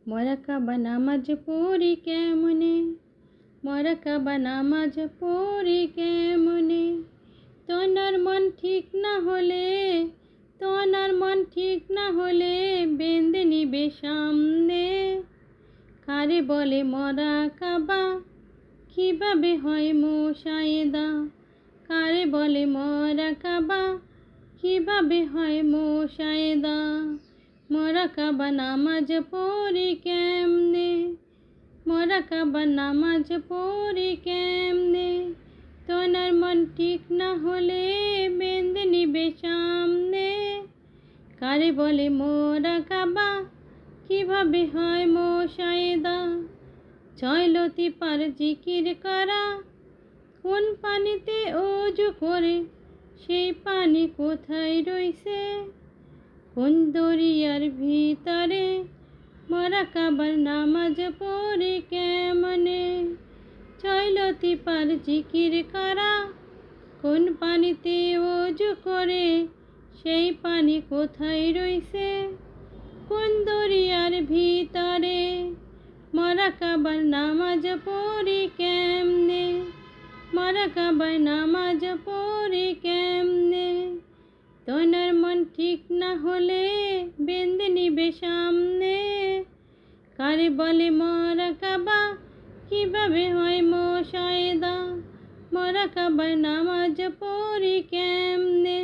মরাকাবা নামাজ পড়ি কেমনে, মরাকাবা নামাজ পড়ি কেমনে। তোনার মন ঠিক না হলে, তোনার মন ঠিক না হলে বেঁধে নিবে সামনে। কারে বলে মরাকাবা, কিভাবে হয় মুশাহিদা। কারে বলে মরাকাবা, কিভাবে হয় মুশাহিদা। মরাকাবা নামাজ পড়ি কেমনে, মরাকাবা নামাজ পড়ি কেমনে। তোনার মন ঠিক না হলে বেঁধে নিবে সামনে। কারে বলে মরাকাবা, কিভাবে হয় মুশাহিদা। ছয়লতি পার জিকির করা, কোন পানিতে ওযু করে সেই পানি কোথায় রইছে। কোন দরিয়ার ভিতরে মরাকাবার নামাজ পড়ি কেমনে। ছয়লতি পার জিকির করা, কোন পানিতে ওযু করে সেই পানি কোথায় রইছে। কোন দরিয়ার ভিতরে মরাকাবার নামাজ পড়ি কেমনে, মরাকাবার নামাজ পড়ি কেমনে। তোনার মন ঠিক না হলে বেঁধে নিবে সামনে। কারে বলে মরাকাবা, কিভাবে হয় মুশাহিদা। মরাকাবার নামাজ পড়ি কেমনে,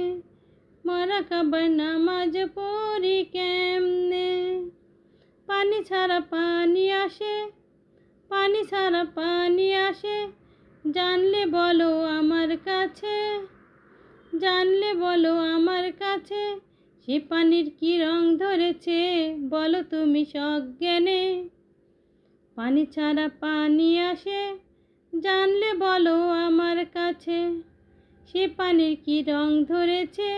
মরাকাবার নামাজ পড়ি কেমনে। পানি ছাড়া পানি আসে, পানি ছাড়া পানি আসে, জানলে বলো আমার কাছে, জানলে বলো আমার কাছে। সে পানির কি রং ধরেছে বলো তুমি সজ্ঞানে। পানি ছাড়া পানি আসে, জানলে বলো আমার কাছে। সে পানির কি রং ধরেছে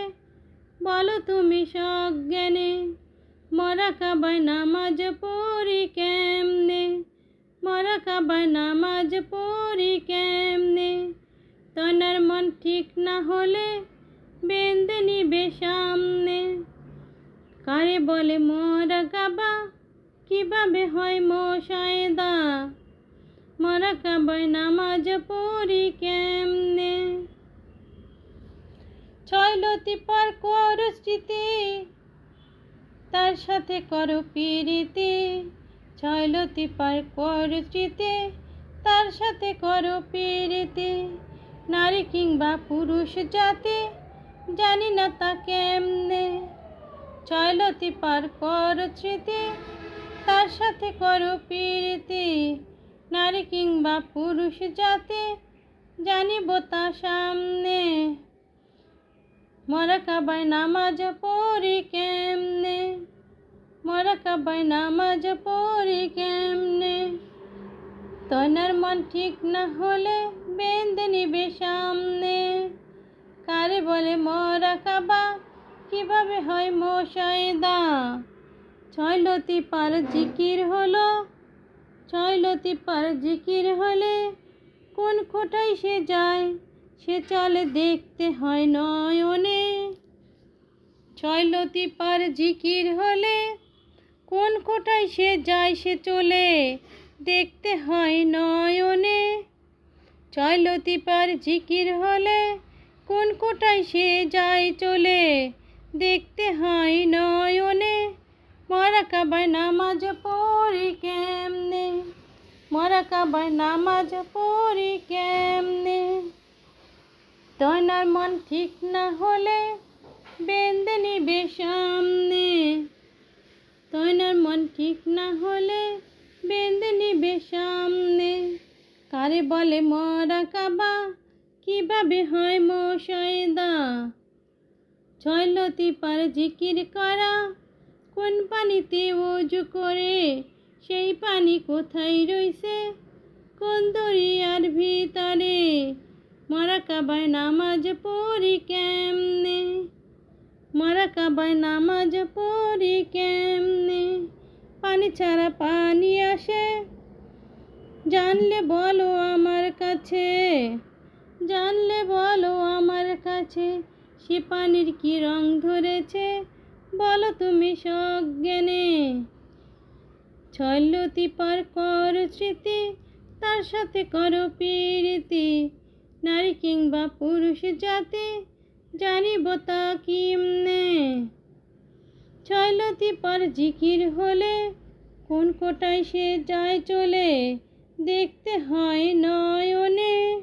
বলো তুমি সজ্ঞানে। মরাকাবায় নামাজ পড়ি কেমনে, মরাকাবায় নামাজ পড়ি কেমনে। তোনার মন ঠিক না হলে বেঁধে নিবে সামনে। কারে বলে মরাকাবা, কিভাবে হয় মুশাহিদা। মরাকাবায় নামাজ পড়ি কেমনে। ছয়লতি পার করো স্মৃতি, তার সাথে করো প্রীতি। ছয়লতি পার করো স্মৃতি, তার সাথে করো প্রীতি। নারী কিংবা পুরুষ জাতি জানি না তা কেমনে। ছয়লতি পার করো স্মৃতি, তার সাথে করো প্রীতি। নারী কিংবা পুরুষ জাতি জানিব তা সামনে। মরাকাবায় নামাজ পড়ি কেমনে, মরাকাবায় নামাজ পড়ি কেমনে। তোনার মন ঠিক না হলে বেঁধে নিবে সামনে। কারে বলে মরাকাবা, কিভাবে হয় মুশাহিদা। ছয়লতি পার জিকির হলো, ছয়লতি পার জিকির হলে কোন কোঠায় সে যায় সে চলে দেখতে হয় নয়নে। ছয়লতি পার জিকির হলে কোন কোঠায় সে যায় সে চলে দেখতে হয় নয়নে। ছয়লতি পার জিকির হলে কোন কোঠায় সে যায় চলে দেখতে হয় নয়নে। মরাকাবায় নামাজ পড়ি কেমনে, মরাকাবায় নামাজ পড়ি কেমনে। তোনার মন ঠিক না হলে বেঁধে নিবে সামনে। তোনার মন ঠিক না হলে বেঁধে নিবে সামনে। কারে বলে মরাকাবা, কিভাবে হয় মুশাহিদা। ছয়লতি পার জিকির করা, কোন পানিতে ওযু করে সেই পানি কোথায় রইছে। কোন দরিয়ার ভিতরে মরাকাবায় নামাজ পড়ি কেমনে, মরাকাবায় নামাজ পড়ি কেমনে। পানি ছাড়া পানি আসে, জানলে বলো আমার কাছে, জানলে বলো আমার কাছে। সে পানির কি রং ধরেছে বলো তুমি সজ্ঞানে। ছয়লতি পার কর স্মৃতি, তার সাথে করো প্রীতি। নারী কিংবা পুরুষ জাতি, জানিব তা কিমনে। ছয়লতি পার জিকির হলে, কোন কোটায় সে যায় চলে। দেখতে হয় নয়নে,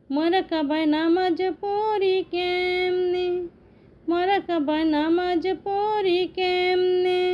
মারাকাবায় নামাজ পড়ি কেমনে, মারাকাবায় নামাজ পড়ি কেমনে।